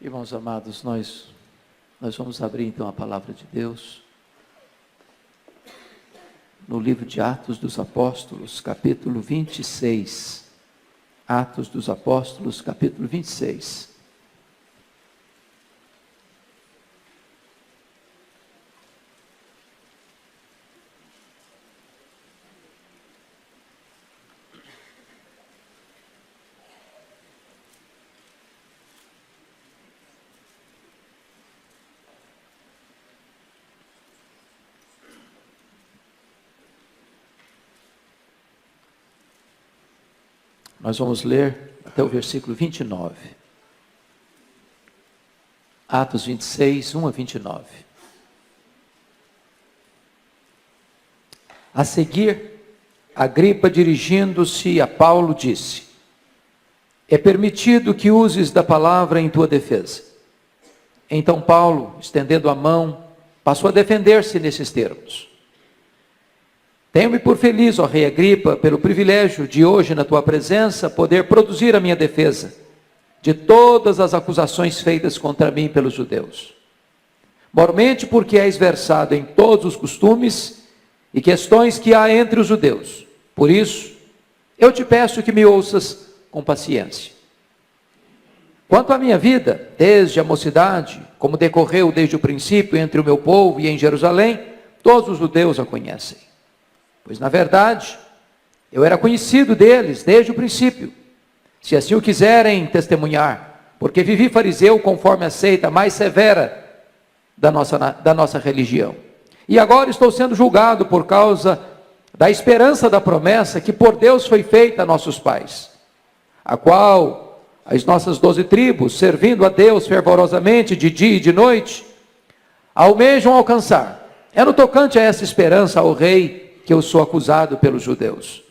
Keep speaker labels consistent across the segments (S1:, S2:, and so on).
S1: Irmãos amados, nós vamos abrir então a palavra de Deus no livro de Atos dos Apóstolos, capítulo 26. Atos dos Apóstolos, capítulo 26. Nós vamos ler até o versículo 29. Atos 26, 1 a 29. A seguir, Agripa, dirigindo-se a Paulo, disse: é permitido que uses da palavra em tua defesa. Então Paulo, estendendo a mão, passou a defender-se nesses termos: tenho-me por feliz, ó rei Agripa, pelo privilégio de hoje na tua presença poder produzir a minha defesa de todas as acusações feitas contra mim pelos judeus. Mormente porque és versado em todos os costumes e questões que há entre os judeus. Por isso, eu te peço que me ouças com paciência. Quanto à minha vida, desde a mocidade, como decorreu desde o princípio entre o meu povo e em Jerusalém, todos os judeus a conhecem. Pois, na verdade, eu era conhecido deles desde o princípio, se assim o quiserem testemunhar, porque vivi fariseu conforme a seita mais severa da nossa religião. E agora estou sendo julgado por causa da esperança da promessa que por Deus foi feita a nossos pais, a qual as nossas 12 tribos, servindo a Deus fervorosamente de dia e de noite, almejam alcançar. É no tocante a essa esperança, ó rei, que eu sou acusado pelos judeus.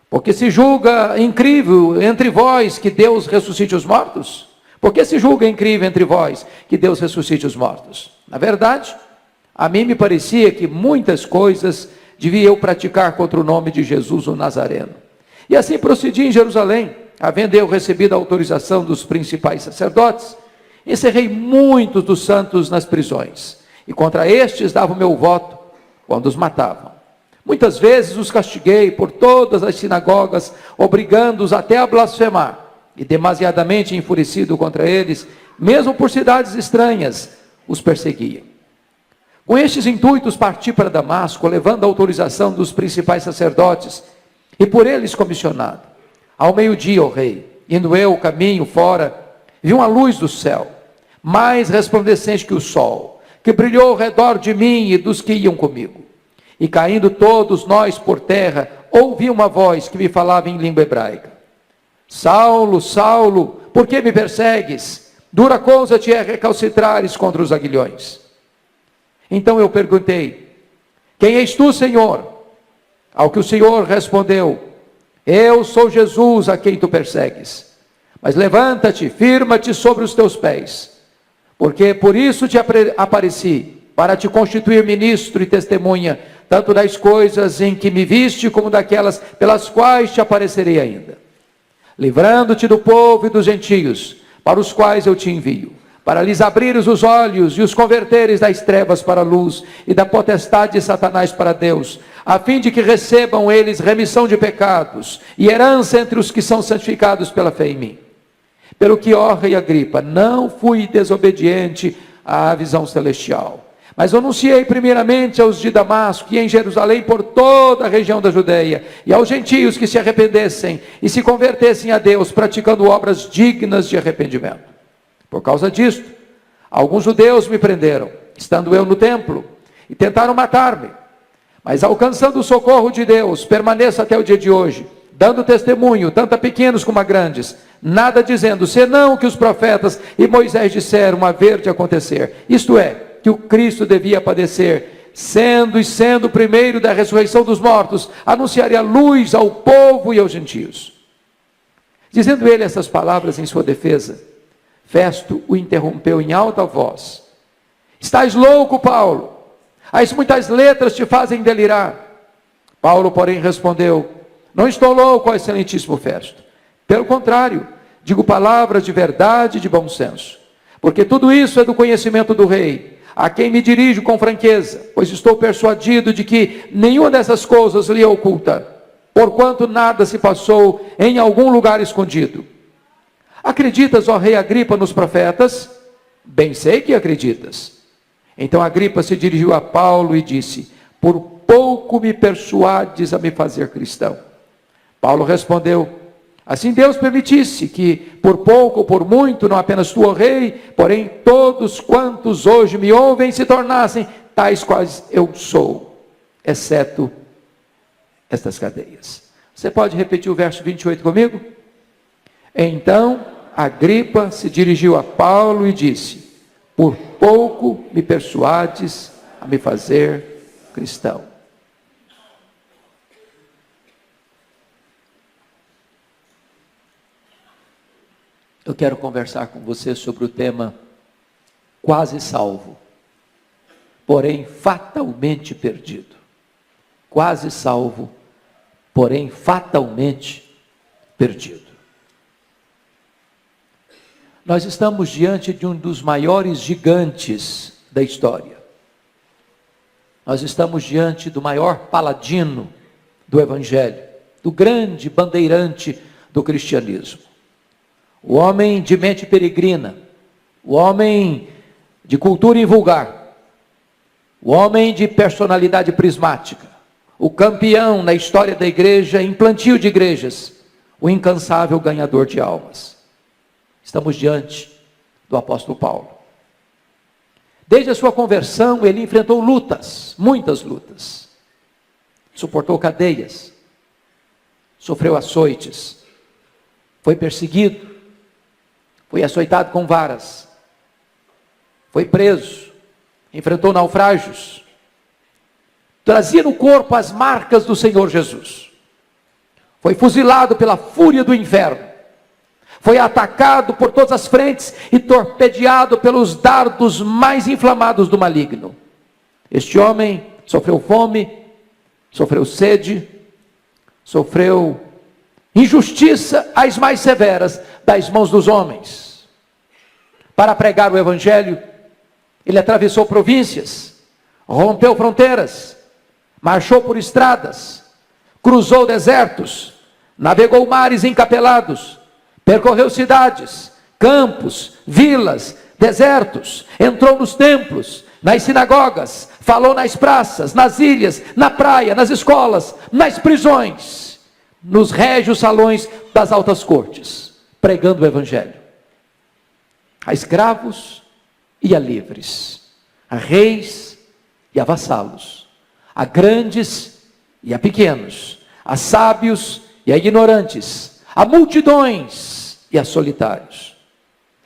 S1: Porque se julga incrível entre vós que Deus ressuscite os mortos? Porque se julga incrível entre vós que Deus ressuscite os mortos? Na verdade, a mim me parecia que muitas coisas devia eu praticar contra o nome de Jesus o Nazareno. E assim procedi em Jerusalém, havendo eu recebido a autorização dos principais sacerdotes, encerrei muitos dos santos nas prisões, e contra estes dava o meu voto quando os matavam. Muitas vezes os castiguei por todas as sinagogas, obrigando-os até a blasfemar, e demasiadamente enfurecido contra eles, mesmo por cidades estranhas, os perseguia. Com estes intuitos parti para Damasco, levando a autorização dos principais sacerdotes, e por eles comissionado. Ao meio-dia, ó rei, indo eu o caminho fora, vi uma luz do céu, mais resplandecente que o sol, que brilhou ao redor de mim e dos que iam comigo. E caindo todos nós por terra, ouvi uma voz que me falava em língua hebraica: Saulo, Saulo, por que me persegues? Dura coisa te é recalcitrares contra os aguilhões. Então eu perguntei: quem és tu, Senhor? Ao que o Senhor respondeu: eu sou Jesus a quem tu persegues. Mas levanta-te, firma-te sobre os teus pés, porque por isso te apareci, para te constituir ministro e testemunha, tanto das coisas em que me viste, como daquelas pelas quais te aparecerei ainda, livrando-te do povo e dos gentios, para os quais eu te envio, para lhes abrires os olhos e os converteres das trevas para a luz, e da potestade de Satanás para Deus, a fim de que recebam eles remissão de pecados, e herança entre os que são santificados pela fé em mim. Pelo que, ó rei Agripa, não fui desobediente à visão celestial, mas anunciei primeiramente aos de Damasco e em Jerusalém por toda a região da Judeia, e aos gentios que se arrependessem e se convertessem a Deus, praticando obras dignas de arrependimento. Por causa disto, alguns judeus me prenderam, estando eu no templo, e tentaram matar-me. Mas alcançando o socorro de Deus, permaneço até o dia de hoje, dando testemunho, tanto a pequenos como a grandes, nada dizendo, senão o que os profetas e Moisés disseram haver de acontecer. Isto é, que o Cristo devia padecer, sendo o primeiro da ressurreição dos mortos, anunciaria a luz ao povo e aos gentios. Dizendo ele essas palavras em sua defesa, Festo o interrompeu em alta voz: estás louco, Paulo? As muitas letras te fazem delirar. Paulo, porém, respondeu: não estou louco, ó excelentíssimo Festo. Pelo contrário, digo palavras de verdade e de bom senso. porque tudo isso é do conhecimento do rei, a quem me dirijo com franqueza, pois estou persuadido de que nenhuma dessas coisas lhe é oculta, porquanto nada se passou em algum lugar escondido. Acreditas, ó rei Agripa, nos profetas? Bem sei que acreditas. Então Agripa se dirigiu a Paulo e disse: por pouco me persuades a me fazer cristão. Paulo respondeu: assim Deus permitisse que, por pouco ou por muito, não apenas tu, ó rei, porém todos quantos hoje me ouvem se tornassem tais quais eu sou, exceto estas cadeias. Você pode repetir o verso 28 comigo? Então Agripa se dirigiu a Paulo e disse: por pouco me persuades a me fazer cristão. Eu quero conversar com você sobre o tema quase salvo, porém fatalmente perdido. Quase salvo, porém fatalmente perdido. Nós estamos diante de um dos maiores gigantes da história. Nós estamos diante do maior paladino do Evangelho, do grande bandeirante do cristianismo. O homem de mente peregrina, o homem de cultura invulgar, o homem de personalidade prismática, o campeão na história da igreja em plantio de igrejas, o incansável ganhador de almas. Estamos diante do apóstolo Paulo. Desde a sua conversão, ele enfrentou lutas, muitas lutas. Suportou cadeias, sofreu açoites, foi perseguido, foi açoitado com varas, foi preso, enfrentou naufrágios, trazia no corpo as marcas do Senhor Jesus, foi fuzilado pela fúria do inferno, foi atacado por todas as frentes e torpedeado pelos dardos mais inflamados do maligno. Este homem sofreu fome, sofreu sede, sofreu injustiça as mais severas das mãos dos homens. Para pregar o Evangelho, ele atravessou províncias, rompeu fronteiras, marchou por estradas, cruzou desertos, navegou mares encapelados, percorreu cidades, campos, vilas, desertos, entrou nos templos, nas sinagogas, falou nas praças, nas ilhas, na praia, nas escolas, nas prisões, nos régios salões das altas cortes, pregando o Evangelho a escravos e a livres, a reis e a vassalos, a grandes e a pequenos, a sábios e a ignorantes, a multidões e a solitários,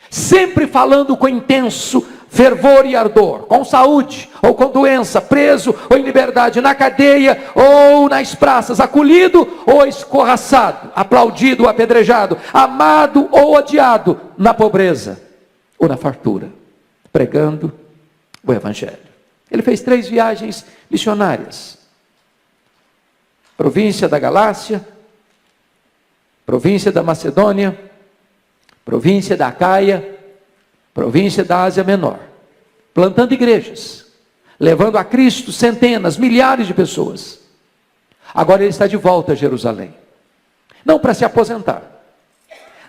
S1: sempre falando com intenso fervor e ardor, com saúde ou com doença, preso ou em liberdade, na cadeia ou nas praças, acolhido ou escorraçado, aplaudido ou apedrejado, amado ou odiado, na pobreza ou na fartura, pregando o Evangelho. Ele fez 3 viagens missionárias: província da Galácia, província da Macedônia, província da Acaia, província da Ásia Menor, plantando igrejas, levando a Cristo centenas, milhares de pessoas. Agora ele está de volta a Jerusalém, não para se aposentar,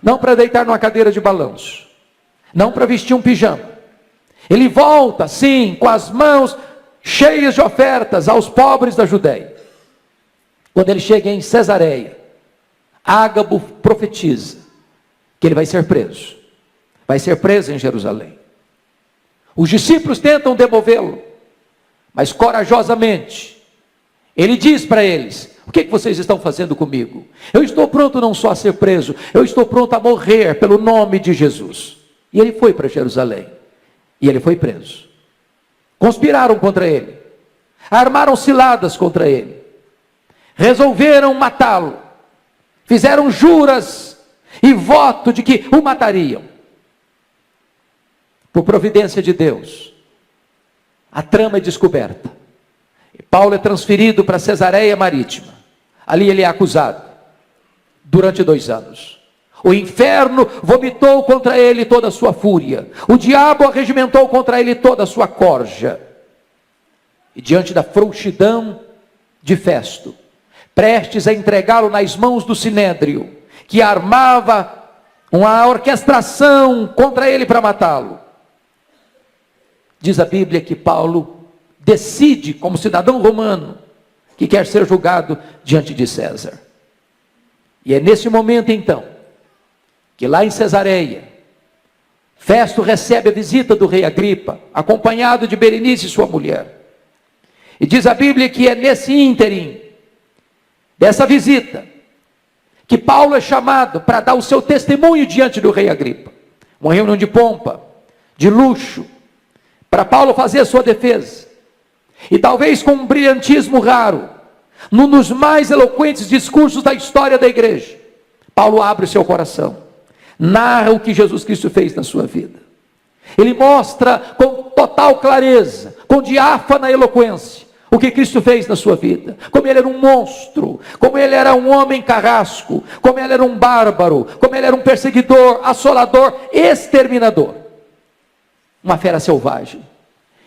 S1: não para deitar numa cadeira de balanço, não para vestir um pijama. Ele volta, sim, com as mãos cheias de ofertas aos pobres da Judéia. Quando ele chega em Cesareia, Ágabo profetiza que ele vai ser preso. Vai ser preso em Jerusalém. Os discípulos tentam demovê-lo, mas corajosamente ele diz para eles: o que vocês estão fazendo comigo? Eu estou pronto não só a ser preso, eu estou pronto a morrer pelo nome de Jesus. E ele foi para Jerusalém, e ele foi preso. Conspiraram contra ele, armaram ciladas contra ele, resolveram matá-lo, fizeram juras e voto de que o matariam. Por providência de Deus, a trama é descoberta. E Paulo é transferido para Cesareia Marítima. Ali ele é acusado durante 2 anos. O inferno vomitou contra ele toda a sua fúria. O diabo arregimentou contra ele toda a sua corja. E diante da frouxidão de Festo, prestes a entregá-lo nas mãos do Sinédrio, que armava uma orquestração contra ele para matá-lo, diz a Bíblia que Paulo decide, como cidadão romano, que quer ser julgado diante de César. E é nesse momento então, que lá em Cesareia, Festo recebe a visita do rei Agripa, acompanhado de Berenice, sua mulher. E diz a Bíblia que é nesse ínterim dessa visita que Paulo é chamado para dar o seu testemunho diante do rei Agripa. Uma reunião de pompa, de luxo, para Paulo fazer a sua defesa. E talvez com um brilhantismo raro, num dos mais eloquentes discursos da história da igreja, Paulo abre o seu coração, narra o que Jesus Cristo fez na sua vida. Ele mostra com total clareza, com diáfana eloquência, o que Cristo fez na sua vida, como ele era um monstro, como ele era um homem carrasco, como ele era um bárbaro, como ele era um perseguidor, assolador, exterminador, uma fera selvagem,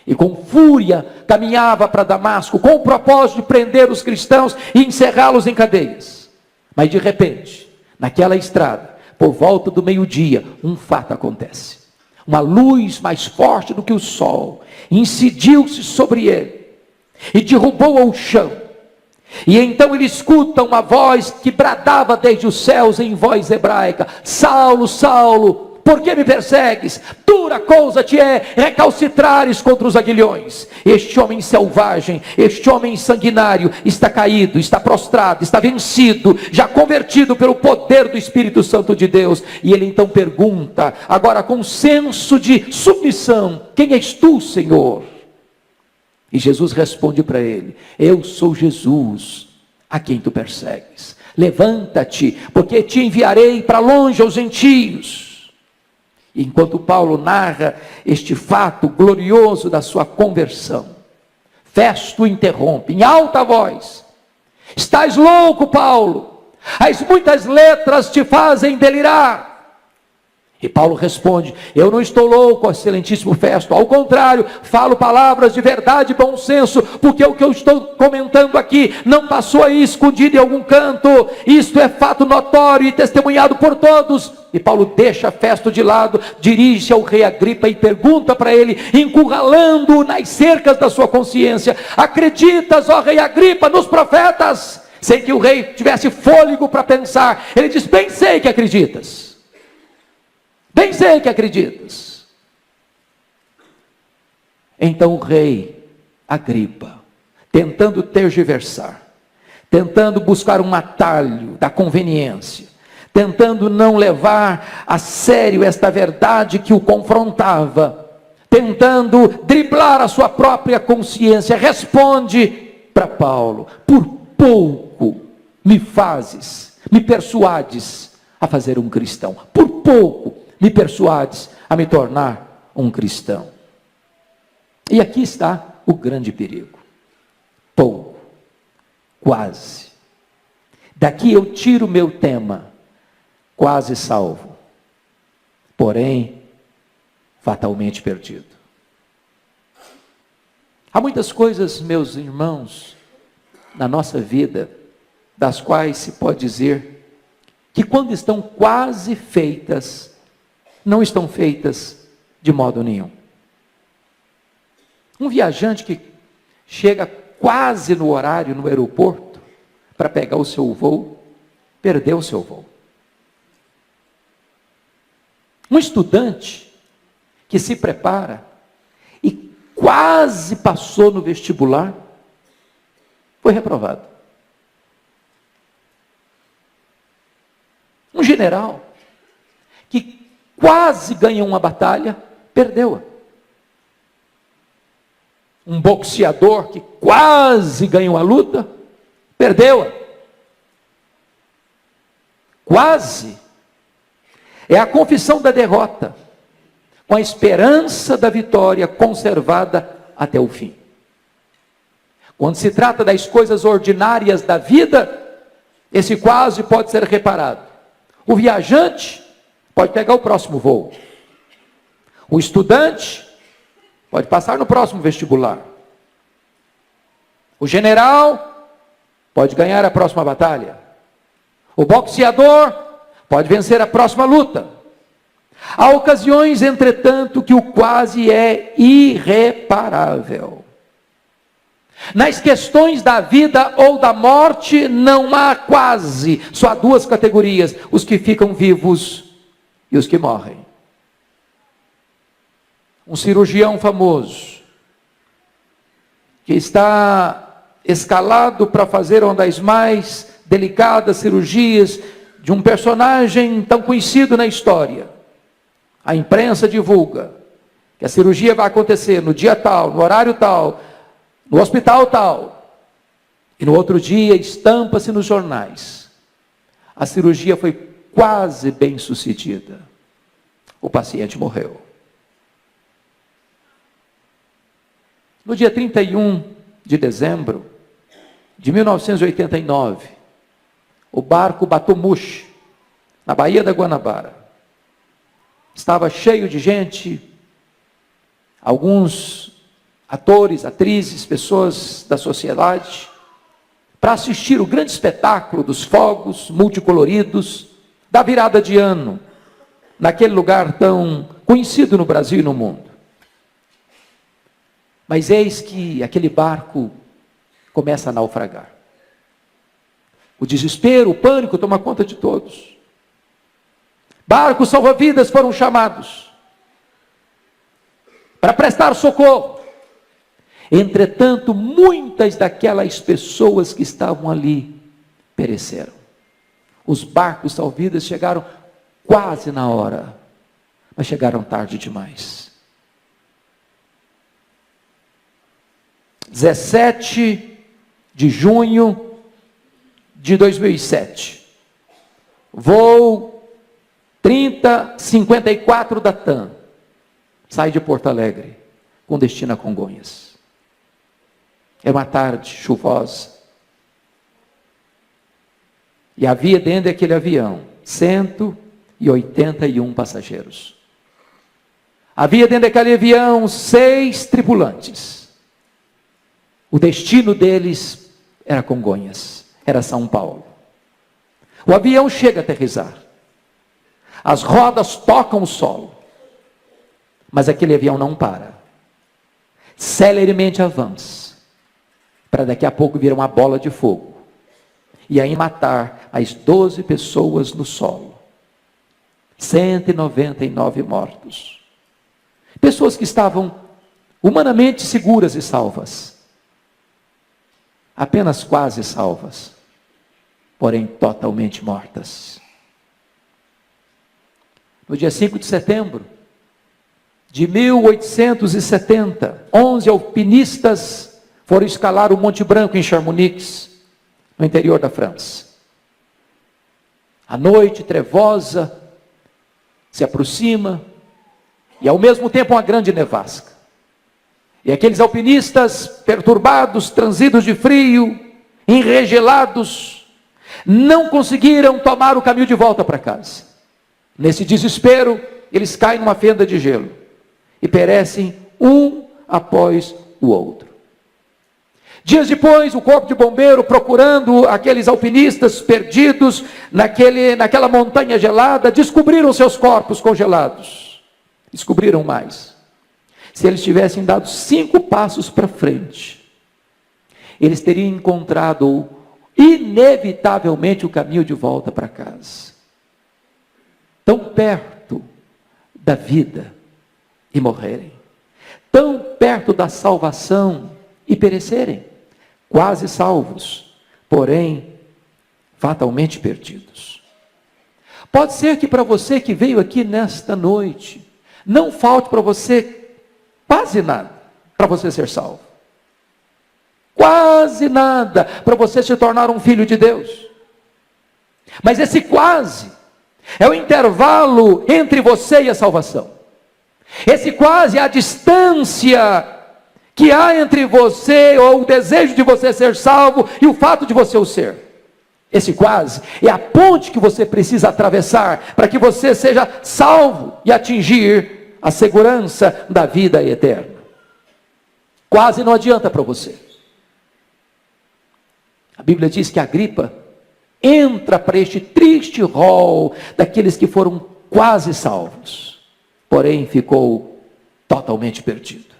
S1: e com fúria caminhava para Damasco, com o propósito de prender os cristãos e encerrá-los em cadeias. Mas de repente, naquela estrada, por volta do meio-dia, um fato acontece. Uma luz mais forte do que o sol incidiu-se sobre ele e derrubou ao chão. E então ele escuta uma voz que bradava desde os céus em voz hebraica: Saulo, Saulo, por que me persegues? Dura coisa te é recalcitrares contra os aguilhões. Este homem selvagem, este homem sanguinário está caído, está prostrado, está vencido, já convertido pelo poder do Espírito Santo de Deus. E ele então pergunta, agora com senso de submissão: quem és tu, Senhor? E Jesus responde para ele: eu sou Jesus, a quem tu persegues. Levanta-te, porque te enviarei para longe aos gentios. E enquanto Paulo narra este fato glorioso da sua conversão, Festo interrompe em alta voz: estás louco, Paulo? As muitas letras te fazem delirar. E Paulo responde: eu não estou louco, excelentíssimo Festo, ao contrário, falo palavras de verdade e bom senso, porque o que eu estou comentando aqui não passou aí escondido em algum canto, isto é fato notório e testemunhado por todos. E Paulo deixa Festo de lado, dirige-se ao rei Agripa e pergunta para ele, encurralando-o nas cercas da sua consciência: acreditas, ó rei Agripa, nos profetas? Sem que o rei tivesse fôlego para pensar, ele diz: bem sei que acreditas. Bem sei que acreditas. Então o rei Agripa, tentando tergiversar, tentando buscar um atalho da conveniência, tentando não levar a sério esta verdade que o confrontava, tentando driblar a sua própria consciência, responde para Paulo: por pouco me persuades a fazer um cristão. Por pouco me persuades a me tornar um cristão. E aqui está o grande perigo. Pouco, quase. Daqui eu tiro meu tema: quase salvo, porém fatalmente perdido. Há muitas coisas, meus irmãos, na nossa vida, das quais se pode dizer que quando estão quase feitas, não estão feitas de modo nenhum. Um viajante que chega quase no horário no aeroporto para pegar o seu voo, perdeu o seu voo. Um estudante que se prepara e quase passou no vestibular, foi reprovado. Um general que quase ganhou uma batalha, perdeu-a. Um boxeador que quase ganhou a luta, perdeu-a. Quase é a confissão da derrota, com a esperança da vitória conservada até o fim. Quando se trata das coisas ordinárias da vida, esse quase pode ser reparado. O viajante pode pegar o próximo voo. O estudante pode passar no próximo vestibular. O general pode ganhar a próxima batalha. O boxeador pode vencer a próxima luta. Há ocasiões, entretanto, que o quase é irreparável. Nas questões da vida ou da morte, não há quase, só há duas categorias: os que ficam vivos e os que morrem. Um cirurgião famoso, que está escalado para fazer uma das mais delicadas cirurgias de um personagem tão conhecido na história. A imprensa divulga que a cirurgia vai acontecer no dia tal, no horário tal, no hospital tal. E no outro dia estampa-se nos jornais: a cirurgia foi quase bem sucedida. O paciente morreu. No dia 31 de dezembro de 1989, o barco Batomushi, na Baía da Guanabara, estava cheio de gente, alguns atores, atrizes, pessoas da sociedade, para assistir o grande espetáculo dos fogos multicoloridos da virada de ano, naquele lugar tão conhecido no Brasil e no mundo. Mas eis que aquele barco começa a naufragar. O desespero, o pânico toma conta de todos. Barcos salva-vidas foram chamados para prestar socorro. Entretanto, muitas daquelas pessoas que estavam ali pereceram. Os barcos salva-vidas chegaram quase na hora, mas chegaram tarde demais. 17 de junho de 2007, voo 3054 da TAM, sai de Porto Alegre, com destino a Congonhas. É uma tarde chuvosa, e havia dentro daquele avião 181 passageiros. Havia dentro daquele avião 6 tripulantes. O destino deles era Congonhas, era São Paulo. O avião chega a aterrissar. As rodas tocam o solo. Mas aquele avião não para. Celeremente avança, para daqui a pouco vir uma bola de fogo e aí matar as 12 pessoas no solo. 199 mortos. Pessoas que estavam humanamente seguras e salvas. Apenas quase salvas, porém totalmente mortas. No dia 5 de setembro de 1870, 11 alpinistas foram escalar o Monte Branco em Chamonix, no interior da França. A noite trevosa se aproxima e ao mesmo tempo uma grande nevasca. E aqueles alpinistas perturbados, transidos de frio, enregelados, não conseguiram tomar o caminho de volta para casa. Nesse desespero, eles caem numa fenda de gelo e perecem um após o outro. Dias depois, o corpo de bombeiro, procurando aqueles alpinistas perdidos naquela montanha gelada, descobriram seus corpos congelados. Descobriram mais. Se eles tivessem dado 5 passos para frente, eles teriam encontrado inevitavelmente o caminho de volta para casa. Tão perto da vida e morrerem. Tão perto da salvação e perecerem. Quase salvos, porém fatalmente perdidos. Pode ser que para você que veio aqui nesta noite, não falte para você quase nada para você ser salvo. Quase nada para você se tornar um filho de Deus. Mas esse quase é o intervalo entre você e a salvação. Esse quase é a distância que há entre você, ou o desejo de você ser salvo, e o fato de você o ser. Esse quase é a ponte que você precisa atravessar para que você seja salvo e atingir a segurança da vida eterna. Quase não adianta para você. A Bíblia diz que Agripa entra para este triste rol daqueles que foram quase salvos, porém ficou totalmente perdido.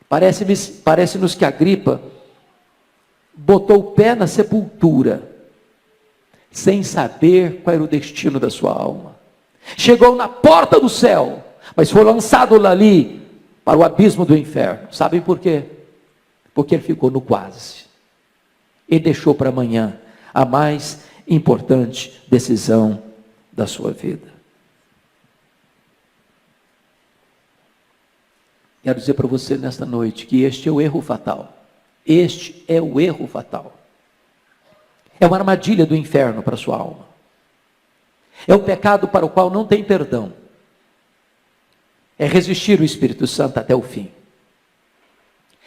S1: Parece-nos que Agripa botou o pé na sepultura, sem saber qual era o destino da sua alma. Chegou na porta do céu, mas foi lançado ali para o abismo do inferno. Sabem por quê? Porque ele ficou no quase. Ele deixou para amanhã a mais importante decisão da sua vida. Quero dizer para você nesta noite que este é o erro fatal. Este é o erro fatal. É uma armadilha do inferno para a sua alma. É um pecado para o qual não tem perdão. É resistir o Espírito Santo até o fim.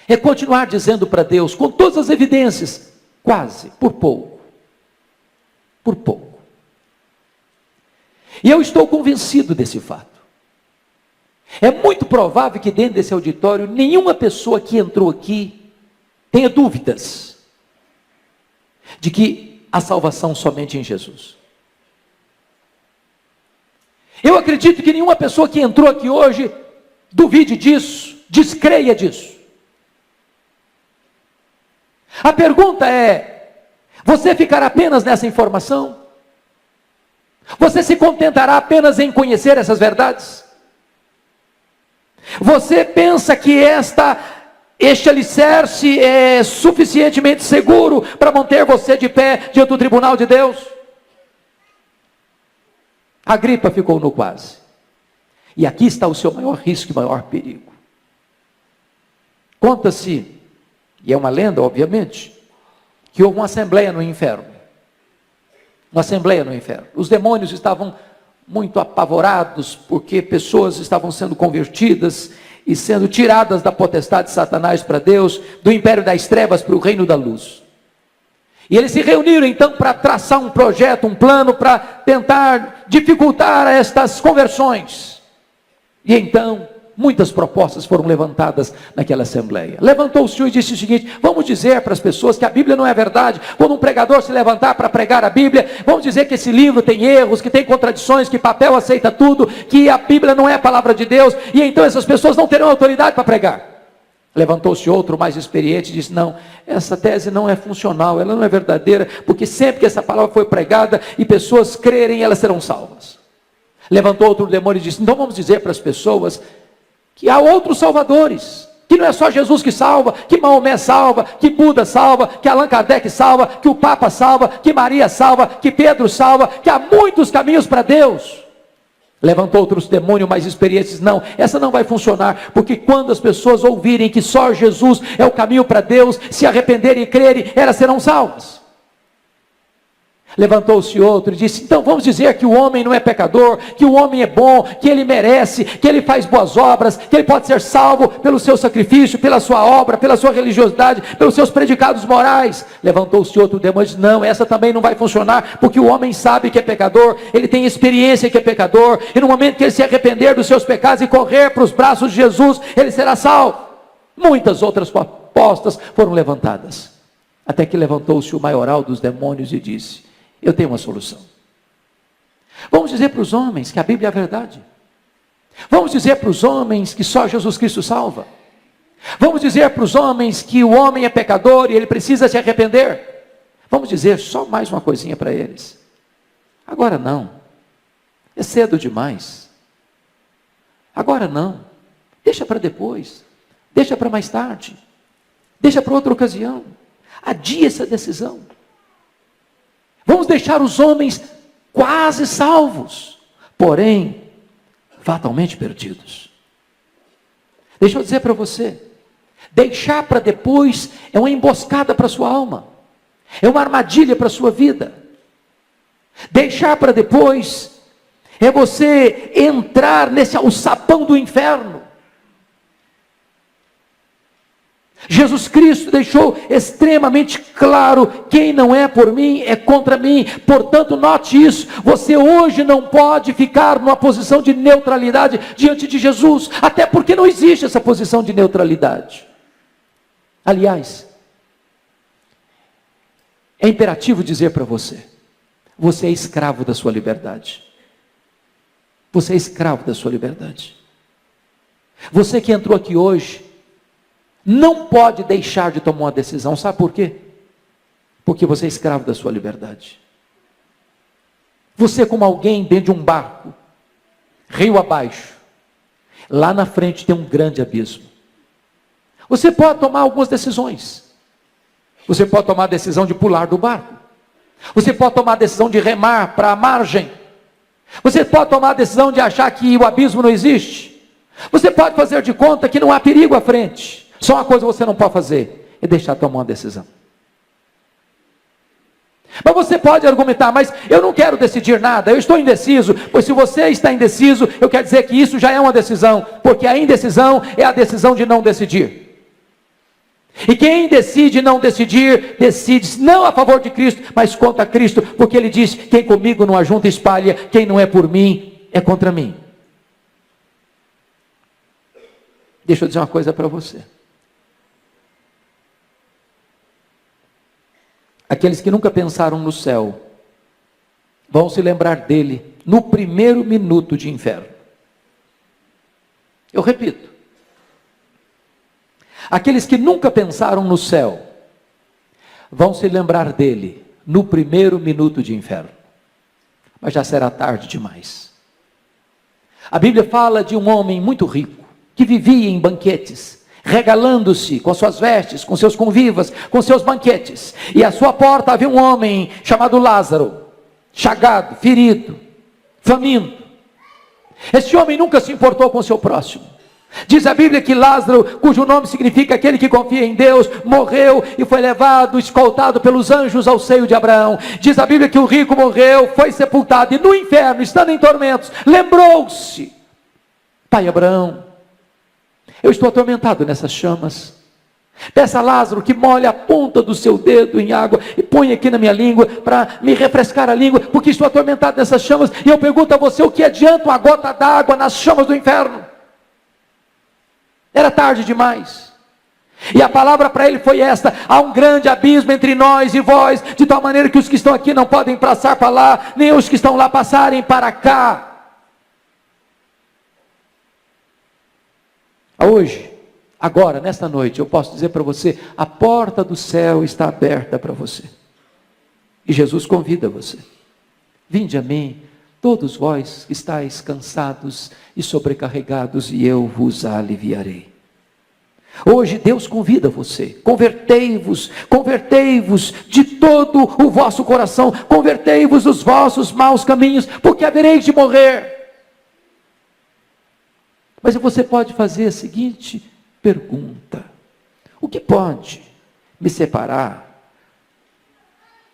S1: É continuar dizendo para Deus, com todas as evidências, quase, por pouco. Por pouco. E eu estou convencido desse fato. É muito provável que dentro desse auditório, nenhuma pessoa que entrou aqui tenha dúvidas de que há salvação somente em Jesus. Eu acredito que nenhuma pessoa que entrou aqui hoje duvide disso, descreia disso. A pergunta é: você ficará apenas nessa informação? Você se contentará apenas em conhecer essas verdades? Você pensa que este alicerce é suficientemente seguro para manter você de pé diante do tribunal de Deus? Agripa ficou no quase. E aqui está o seu maior risco e maior perigo. Conta-se, e é uma lenda obviamente, que houve uma assembleia no inferno. Uma assembleia no inferno. Os demônios estavam muito apavorados, porque pessoas estavam sendo convertidas e sendo tiradas da potestade de Satanás para Deus, do império das trevas para o reino da luz. E eles se reuniram então para traçar um projeto, um plano para tentar dificultar estas conversões. E então, muitas propostas foram levantadas naquela assembleia. Levantou o Senhor e disse o seguinte: vamos dizer para as pessoas que a Bíblia não é verdade. Quando um pregador se levantar para pregar a Bíblia, vamos dizer que esse livro tem erros, que tem contradições, que papel aceita tudo, que a Bíblia não é a palavra de Deus, e então essas pessoas não terão autoridade para pregar. Levantou-se outro mais experiente e disse: não, essa tese não é funcional, ela não é verdadeira, porque sempre que essa palavra foi pregada e pessoas crerem, elas serão salvas. Levantou outro demônio e disse: então vamos dizer para as pessoas que há outros salvadores, que não é só Jesus que salva, que Maomé salva, que Buda salva, que Allan Kardec salva, que o Papa salva, que Maria salva, que Pedro salva, que há muitos caminhos para Deus. Levantou outros demônios mais experientes e disse: não, essa não vai funcionar, porque quando as pessoas ouvirem que só Jesus é o caminho para Deus, se arrependerem e crerem, elas serão salvas. Levantou-se outro e disse: então vamos dizer que o homem não é pecador, que o homem é bom, que ele merece, que ele faz boas obras, que ele pode ser salvo pelo seu sacrifício, pela sua obra, pela sua religiosidade, pelos seus predicados morais. Levantou-se outro demônio e disse: não, essa também não vai funcionar, porque o homem sabe que é pecador, ele tem experiência que é pecador, e no momento que ele se arrepender dos seus pecados e correr para os braços de Jesus, ele será salvo. Muitas outras propostas foram levantadas, até que levantou-se o maioral dos demônios e disse: eu tenho uma solução. Vamos dizer para os homens que a Bíblia é a verdade. Vamos dizer para os homens que só Jesus Cristo salva. Vamos dizer para os homens que o homem é pecador e ele precisa se arrepender. Vamos dizer só mais uma coisinha para eles. Agora não. É cedo demais. Agora não. Deixa para depois. Deixa para mais tarde. Deixa para outra ocasião. Adia essa decisão. Vamos deixar os homens quase salvos, porém, fatalmente perdidos. Deixa eu dizer para você, deixar para depois é uma emboscada para a sua alma, é uma armadilha para a sua vida. Deixar para depois é você entrar nesse alçapão do inferno. Jesus Cristo deixou extremamente claro: quem não é por mim é contra mim. Portanto, note isso: você hoje não pode ficar numa posição de neutralidade diante de Jesus, até porque não existe essa posição de neutralidade. Aliás, é imperativo dizer para você: você é escravo da sua liberdade. Você é escravo da sua liberdade. Você que entrou aqui hoje não pode deixar de tomar uma decisão. Sabe por quê? Porque você é escravo da sua liberdade. Você é como alguém dentro de um barco, rio abaixo. Lá na frente tem um grande abismo. Você pode tomar algumas decisões. Você pode tomar a decisão de pular do barco. Você pode tomar a decisão de remar para a margem. Você pode tomar a decisão de achar que o abismo não existe. Você pode fazer de conta que não há perigo à frente. Só uma coisa você não pode fazer: é deixar de tomar uma decisão. Mas você pode argumentar: mas eu não quero decidir nada, eu estou indeciso. Pois se você está indeciso, eu quero dizer que isso já é uma decisão, porque a indecisão é a decisão de não decidir. E quem decide não decidir, decide não a favor de Cristo, mas contra Cristo, porque ele diz: quem comigo não ajunta espalha, quem não é por mim é contra mim. Deixa eu dizer uma coisa para você. Aqueles que nunca pensaram no céu vão se lembrar dele no primeiro minuto de inferno. Eu repito. Aqueles que nunca pensaram no céu vão se lembrar dele no primeiro minuto de inferno. Mas já será tarde demais. A Bíblia fala de um homem muito rico, que vivia em banquetes, regalando-se com suas vestes, com seus convivas, com seus banquetes. E à sua porta havia um homem chamado Lázaro, chagado, ferido, faminto. Este homem nunca se importou com o seu próximo. Diz a Bíblia que Lázaro, cujo nome significa aquele que confia em Deus, morreu e foi levado, escoltado pelos anjos ao seio de Abraão. Diz a Bíblia que o rico morreu, foi sepultado, e no inferno, estando em tormentos, lembrou-se: pai Abraão, eu estou atormentado nessas chamas. Peça a Lázaro que molhe a ponta do seu dedo em água e põe aqui na minha língua para me refrescar a língua, porque estou atormentado nessas chamas. E eu pergunto a você: o que adianta uma gota d'água nas chamas do inferno? Era tarde demais. E a palavra para ele foi esta: há um grande abismo entre nós e vós, de tal maneira que os que estão aqui não podem passar para lá, nem os que estão lá passarem para cá. Hoje, agora, nesta noite, eu posso dizer para você: a porta do céu está aberta para você. E Jesus convida você: vinde a mim, todos vós que estáis cansados e sobrecarregados, e eu vos aliviarei. Hoje Deus convida você: convertei-vos, convertei-vos de todo o vosso coração, convertei-vos dos vossos maus caminhos, porque havereis de morrer. Mas você pode fazer a seguinte pergunta: o que pode me separar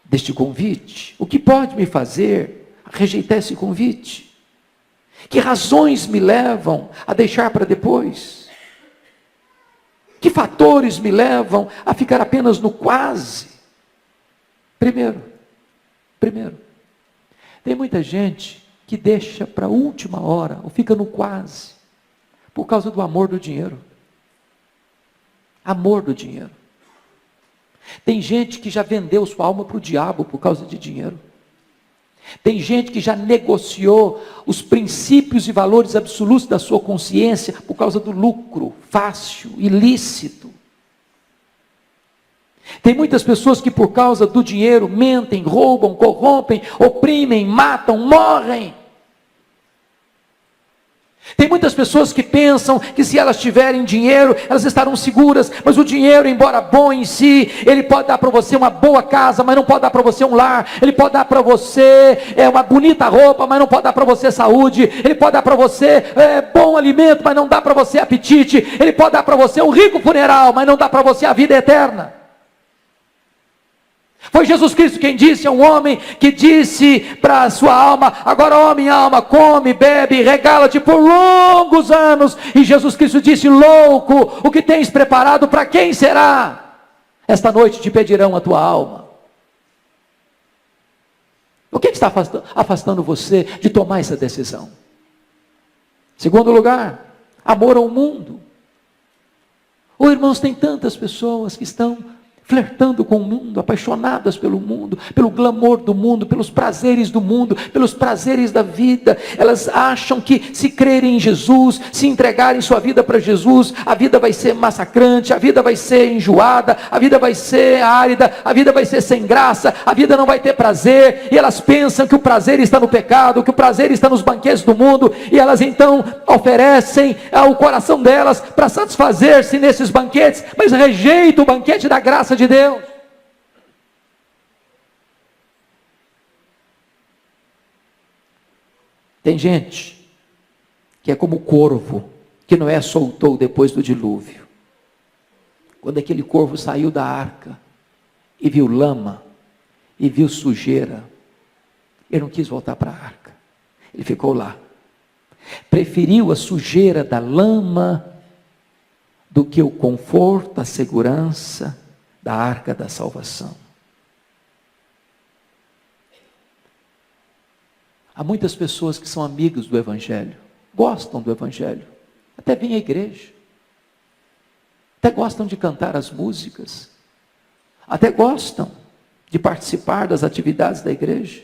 S1: deste convite? O que pode me fazer rejeitar esse convite? Que razões me levam a deixar para depois? Que fatores me levam a ficar apenas no quase? Primeiro, tem muita gente que deixa para a última hora, ou fica no quase, por causa do amor do dinheiro. Amor do dinheiro. Tem gente que já vendeu sua alma para o diabo por causa de dinheiro. Tem gente que já negociou os princípios e valores absolutos da sua consciência por causa do lucro fácil, ilícito. Tem muitas pessoas que por causa do dinheiro mentem, roubam, corrompem, oprimem, matam, morrem. Tem muitas pessoas que pensam que se elas tiverem dinheiro, elas estarão seguras, mas o dinheiro, embora bom em si, ele pode dar para você uma boa casa, mas não pode dar para você um lar. Ele pode dar para você uma bonita roupa, mas não pode dar para você saúde. Ele pode dar para você bom alimento, mas não dá para você apetite. Ele pode dar para você um rico funeral, mas não dá para você a vida eterna. Foi Jesus Cristo quem disse a um homem que disse para a sua alma: agora, ó minha alma, come, bebe, regala-te por longos anos. E Jesus Cristo disse: louco, o que tens preparado para quem será? Esta noite te pedirão a tua alma. O que está afastando você de tomar essa decisão? Segundo lugar, amor ao mundo. Oh, irmãos, tem tantas pessoas que estão flertando com o mundo, apaixonadas pelo mundo, pelo glamour do mundo, pelos prazeres do mundo, pelos prazeres da vida. Elas acham que se crerem em Jesus, se entregarem sua vida para Jesus, a vida vai ser massacrante, a vida vai ser enjoada, a vida vai ser árida, a vida vai ser sem graça, a vida não vai ter prazer, e elas pensam que o prazer está no pecado, que o prazer está nos banquetes do mundo, e elas então oferecem ao coração delas para satisfazer-se nesses banquetes, mas rejeitam o banquete da graça de Deus. Tem gente que é como o corvo que Noé soltou depois do dilúvio. Quando aquele corvo saiu da arca e viu lama e viu sujeira, ele não quis voltar para a arca, ele ficou lá. Preferiu a sujeira da lama do que o conforto, a segurança da arca da salvação. Há muitas pessoas que são amigos do Evangelho, gostam do Evangelho, até vêm à igreja, até gostam de cantar as músicas, até gostam de participar das atividades da igreja,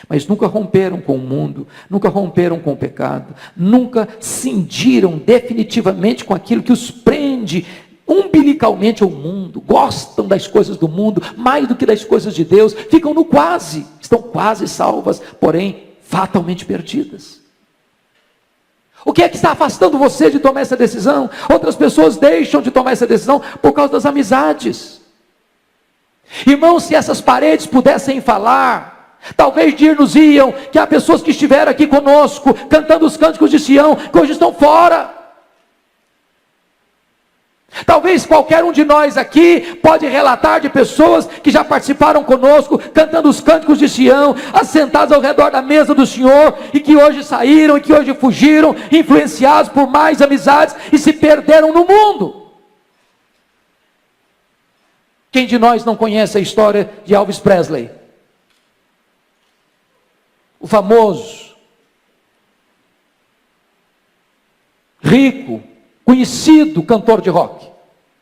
S1: mas nunca romperam com o mundo, nunca romperam com o pecado, nunca cindiram definitivamente com aquilo que os prende umbilicalmente ao mundo, gostam das coisas do mundo mais do que das coisas de Deus, ficam no quase, estão quase salvas, porém fatalmente perdidas. O que é que está afastando você de tomar essa decisão? Outras pessoas deixam de tomar essa decisão por causa das amizades. Irmãos, se essas paredes pudessem falar, talvez dir-nos-iam que há pessoas que estiveram aqui conosco, cantando os cânticos de Sião, que hoje estão fora. Talvez qualquer um de nós aqui pode relatar de pessoas que já participaram conosco, cantando os cânticos de Sião, assentados ao redor da mesa do Senhor, e que hoje saíram, e que hoje fugiram, influenciados por mais amizades, e se perderam no mundo. Quem de nós não conhece a história de Elvis Presley? O famoso, rico, conhecido cantor de rock,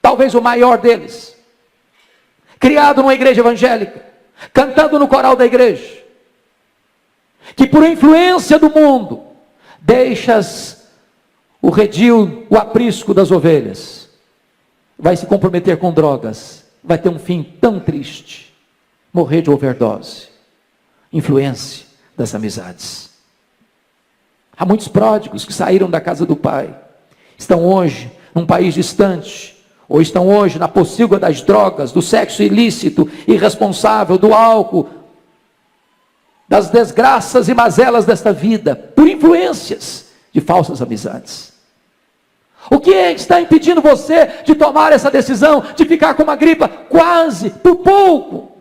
S1: talvez o maior deles, criado numa igreja evangélica, cantando no coral da igreja, que por influência do mundo, deixas o redil, o aprisco das ovelhas, vai se comprometer com drogas, vai ter um fim tão triste, morrer de overdose, influência das amizades. Há muitos pródigos que saíram da casa do pai, estão hoje num país distante, ou estão hoje na pocilga das drogas, do sexo ilícito, irresponsável, do álcool, das desgraças e mazelas desta vida, por influências de falsas amizades. O que é que está impedindo você de tomar essa decisão, de ficar com uma gripa quase, por pouco?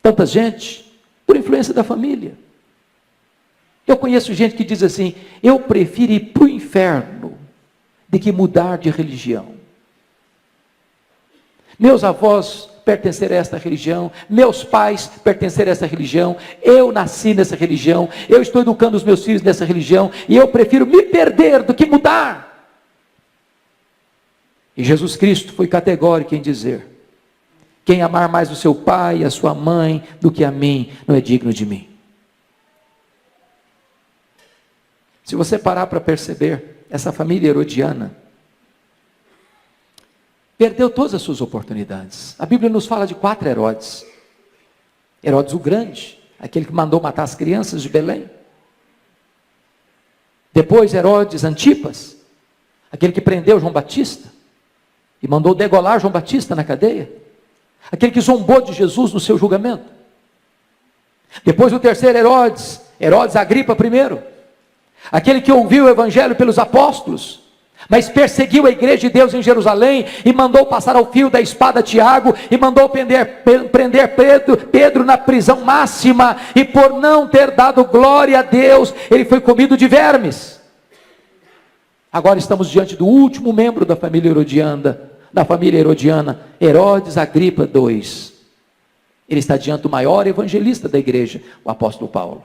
S1: Tanta gente, por influência da família. Eu conheço gente que diz assim: eu prefiro ir para o inferno de que mudar de religião. Meus avós pertenceram a esta religião, meus pais pertenceram a essa religião, eu nasci nessa religião, eu estou educando os meus filhos nessa religião, e eu prefiro me perder do que mudar. E Jesus Cristo foi categórico em dizer: quem amar mais o seu pai e a sua mãe do que a mim, não é digno de mim. Se você parar para perceber, essa família herodiana perdeu todas as suas oportunidades. A Bíblia nos fala de 4 Herodes. Herodes o Grande, aquele que mandou matar as crianças de Belém. Depois Herodes Antipas, aquele que prendeu João Batista e mandou degolar João Batista na cadeia. Aquele que zombou de Jesus no seu julgamento. Depois o terceiro Herodes, Herodes Agripa I, aquele que ouviu o evangelho pelos apóstolos, mas perseguiu a igreja de Deus em Jerusalém, e mandou passar ao fio da espada Tiago, e mandou prender Pedro na prisão máxima, e por não ter dado glória a Deus, ele foi comido de vermes. Agora estamos diante do último membro da família herodiana, Herodes Agripa II. Ele está diante do maior evangelista da igreja, o apóstolo Paulo.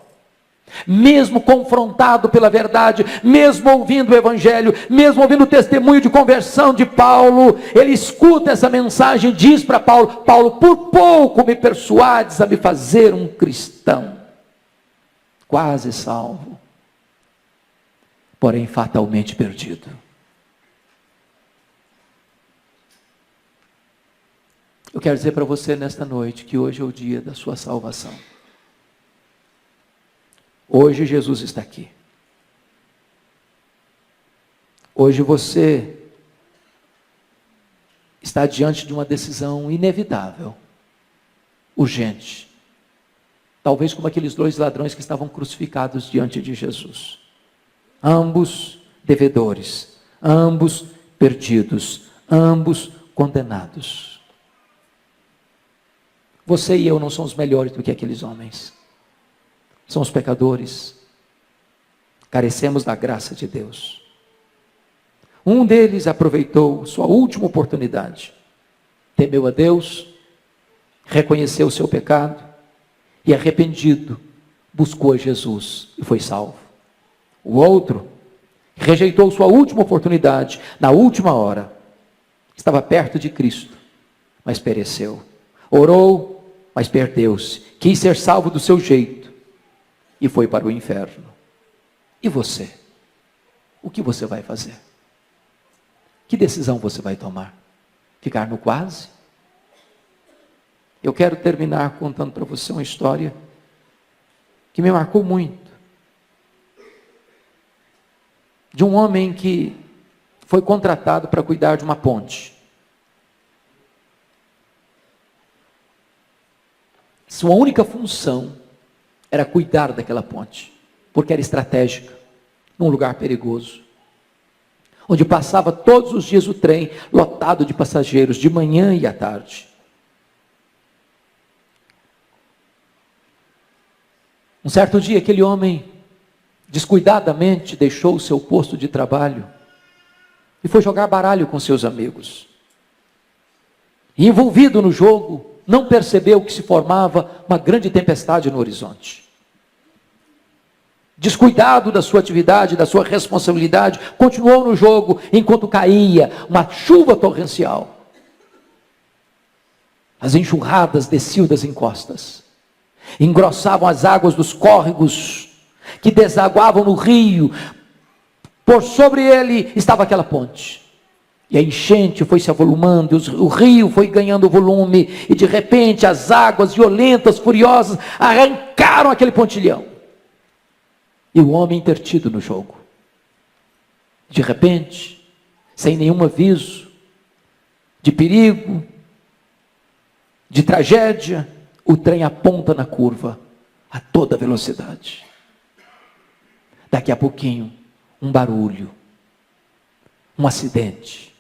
S1: Mesmo confrontado pela verdade, mesmo ouvindo o evangelho, mesmo ouvindo o testemunho de conversão de Paulo, ele escuta essa mensagem e diz para Paulo: Paulo, por pouco me persuades a me fazer um cristão, quase salvo, porém fatalmente perdido. Eu quero dizer para você nesta noite que hoje é o dia da sua salvação. Hoje Jesus está aqui. Hoje você está diante de uma decisão inevitável, urgente. Talvez como aqueles 2 ladrões que estavam crucificados diante de Jesus. Ambos devedores, ambos perdidos, ambos condenados. Você e eu não somos melhores do que aqueles homens. Somos pecadores, carecemos da graça de Deus. Um deles aproveitou sua última oportunidade, temeu a Deus, reconheceu o seu pecado e, arrependido, buscou a Jesus e foi salvo. O outro rejeitou sua última oportunidade, na última hora, estava perto de Cristo, mas pereceu. Orou, mas perdeu-se, quis ser salvo do seu jeito e foi para o inferno. E você? O que você vai fazer? Que decisão você vai tomar? Ficar no quase? Eu quero terminar contando para você uma história que me marcou muito. De um homem que foi contratado para cuidar de uma ponte. Sua única função era cuidar daquela ponte, porque era estratégica, num lugar perigoso, onde passava todos os dias o trem lotado de passageiros, de manhã e à tarde. Um certo dia, aquele homem, descuidadamente, deixou o seu posto de trabalho e foi jogar baralho com seus amigos. E envolvido no jogo, não percebeu que se formava uma grande tempestade no horizonte. Descuidado da sua atividade, da sua responsabilidade, continuou no jogo enquanto caía uma chuva torrencial. As enxurradas desciam das encostas, engrossavam as águas dos córregos que desaguavam no rio. Por sobre ele estava aquela ponte. E a enchente foi se avolumando, o rio foi ganhando volume, e de repente as águas violentas, furiosas, arrancaram aquele pontilhão. E o homem intertido no jogo. De repente, sem nenhum aviso, de perigo, de tragédia, o trem aponta na curva, a toda velocidade. Daqui a pouquinho, um barulho, um acidente,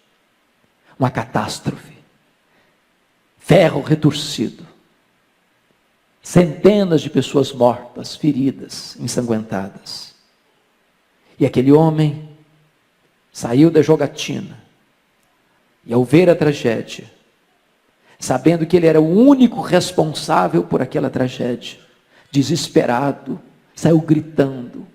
S1: uma catástrofe, ferro retorcido, centenas de pessoas mortas, feridas, ensanguentadas. E aquele homem saiu da jogatina, e ao ver a tragédia, sabendo que ele era o único responsável por aquela tragédia, desesperado, saiu gritando,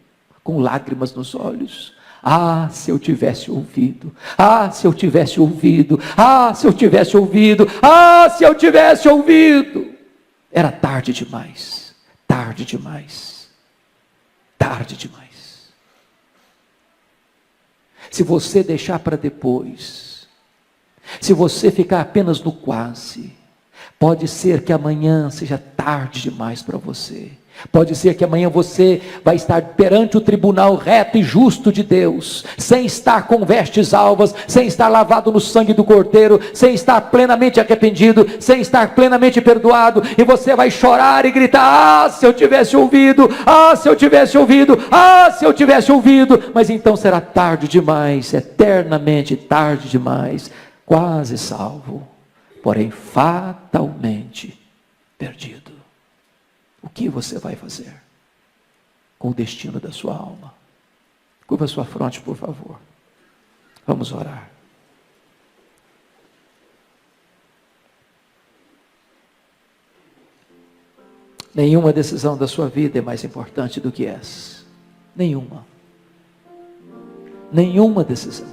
S1: com lágrimas nos olhos: ah, se eu tivesse ouvido, ah, se eu tivesse ouvido, ah, se eu tivesse ouvido, ah, se eu tivesse ouvido. Era tarde demais, tarde demais, tarde demais. Se você deixar para depois, se você ficar apenas no quase, pode ser que amanhã seja tarde demais para você. Pode ser que amanhã você vai estar perante o tribunal reto e justo de Deus, sem estar com vestes alvas, sem estar lavado no sangue do Cordeiro, sem estar plenamente arrependido, sem estar plenamente perdoado, e você vai chorar e gritar: ah, se eu tivesse ouvido, ah, se eu tivesse ouvido, ah, se eu tivesse ouvido. Mas então será tarde demais, eternamente tarde demais, quase salvo, porém fatalmente perdido. O que você vai fazer com o destino da sua alma? Curva sua fronte, por favor. Vamos orar. Nenhuma decisão da sua vida é mais importante do que essa. Nenhuma. Nenhuma decisão.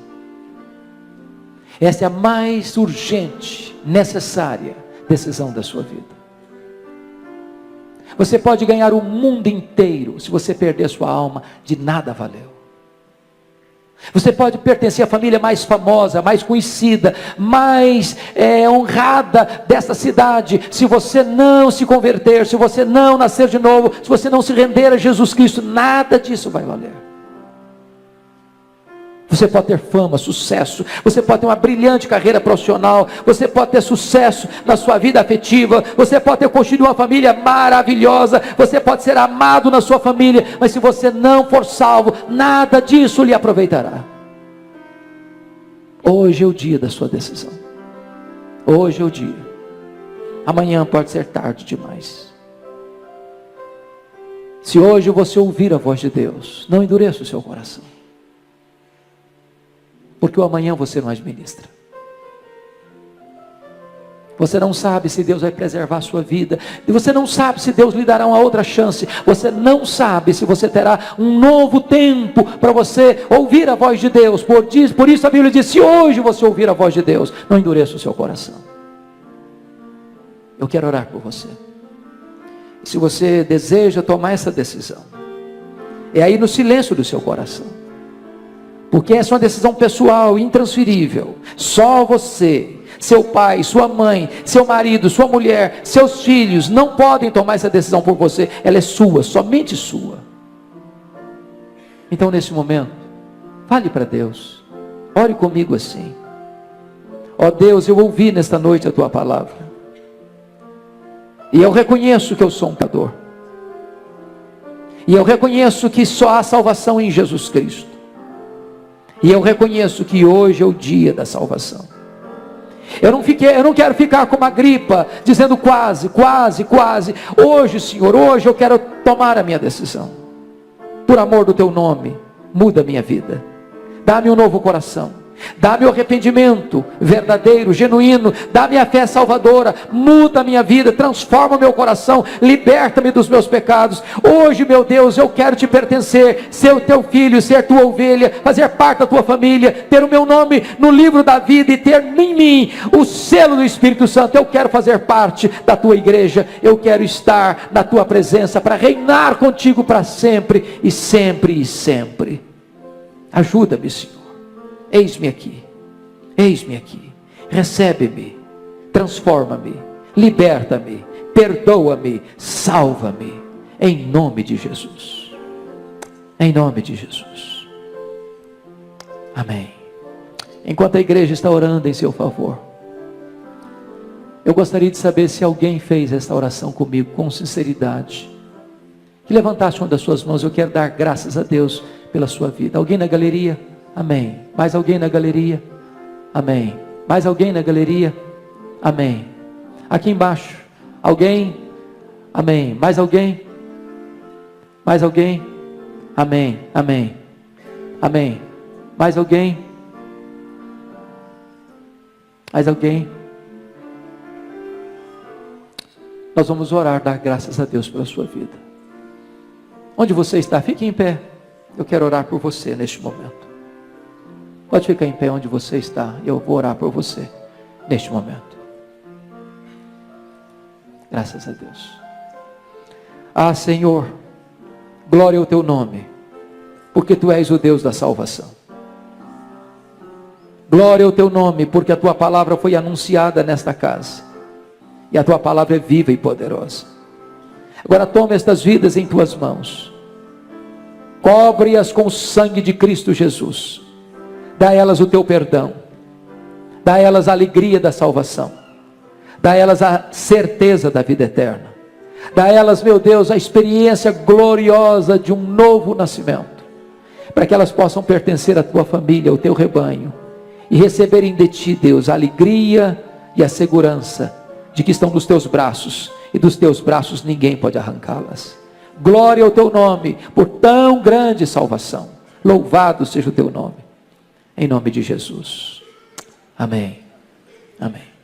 S1: Essa é a mais urgente, necessária decisão da sua vida. Você pode ganhar o mundo inteiro, se você perder sua alma, de nada valeu. Você pode pertencer à família mais famosa, mais conhecida, mais honrada dessa cidade. Se você não se converter, se você não nascer de novo, se você não se render a Jesus Cristo, nada disso vai valer. Você pode ter fama, sucesso, você pode ter uma brilhante carreira profissional, você pode ter sucesso na sua vida afetiva, você pode ter construído uma família maravilhosa, você pode ser amado na sua família, mas se você não for salvo, nada disso lhe aproveitará. Hoje é o dia da sua decisão. Hoje é o dia. Amanhã pode ser tarde demais. Se hoje você ouvir a voz de Deus, não endureça o seu coração. Porque o amanhã você não administra. Você não sabe se Deus vai preservar a sua vida. E você não sabe se Deus lhe dará uma outra chance. Você não sabe se você terá um novo tempo para você ouvir a voz de Deus. Por isso a Bíblia diz: se hoje você ouvir a voz de Deus, não endureça o seu coração. Eu quero orar por você. E se você deseja tomar essa decisão, é aí no silêncio do seu coração. Porque essa é uma decisão pessoal, intransferível. Só você, seu pai, sua mãe, seu marido, sua mulher, seus filhos não podem tomar essa decisão por você. Ela é sua, somente sua. Então nesse momento, fale para Deus. Ore comigo assim: ó Deus, eu ouvi nesta noite a tua palavra, e eu reconheço que eu sou um pecador, e eu reconheço que só há salvação em Jesus Cristo. E eu reconheço que hoje é o dia da salvação. Eu não quero ficar como a Agripa, dizendo quase, quase, quase. Hoje, Senhor, hoje eu quero tomar a minha decisão. Por amor do teu nome, muda a minha vida. Dá-me um novo coração. Dá-me o arrependimento verdadeiro, genuíno. Dá-me a fé salvadora. Muda a minha vida, transforma o meu coração, liberta-me dos meus pecados. Hoje, meu Deus, eu quero te pertencer, ser o teu filho, ser tua ovelha, fazer parte da tua família, ter o meu nome no livro da vida e ter em mim o selo do Espírito Santo. Eu quero fazer parte da tua igreja. Eu quero estar na tua presença para reinar contigo para sempre e sempre e sempre. Ajuda-me, Senhor. Eis-me aqui, recebe-me, transforma-me, liberta-me, perdoa-me, salva-me, em nome de Jesus, em nome de Jesus, amém. Enquanto a igreja está orando em seu favor, eu gostaria de saber se alguém fez esta oração comigo com sinceridade, que levantasse uma das suas mãos. Eu quero dar graças a Deus pela sua vida. Alguém na galeria? Amém. Mais alguém na galeria? Amém. Mais alguém na galeria? Amém. Aqui embaixo, alguém? Amém. Mais alguém? Mais alguém? Amém. Amém. Amém. Mais alguém? Mais alguém? Nós vamos orar, dar graças a Deus pela sua vida. Onde você está? Fique em pé. Eu quero orar por você neste momento. Pode ficar em pé onde você está. Eu vou orar por você neste momento. Graças a Deus. Ah, Senhor, glória ao teu nome, porque tu és o Deus da salvação. Glória ao teu nome, porque a tua palavra foi anunciada nesta casa, e a tua palavra é viva e poderosa. Agora toma estas vidas em tuas mãos, cobre-as com o sangue de Cristo Jesus, dá a elas o teu perdão, dá a elas a alegria da salvação, dá a elas a certeza da vida eterna, dá a elas, meu Deus, a experiência gloriosa de um novo nascimento, para que elas possam pertencer à tua família, ao teu rebanho, e receberem de ti, Deus, a alegria e a segurança de que estão nos teus braços, e dos teus braços ninguém pode arrancá-las. Glória ao teu nome, por tão grande salvação. Louvado seja o teu nome, em nome de Jesus. Amém. Amém.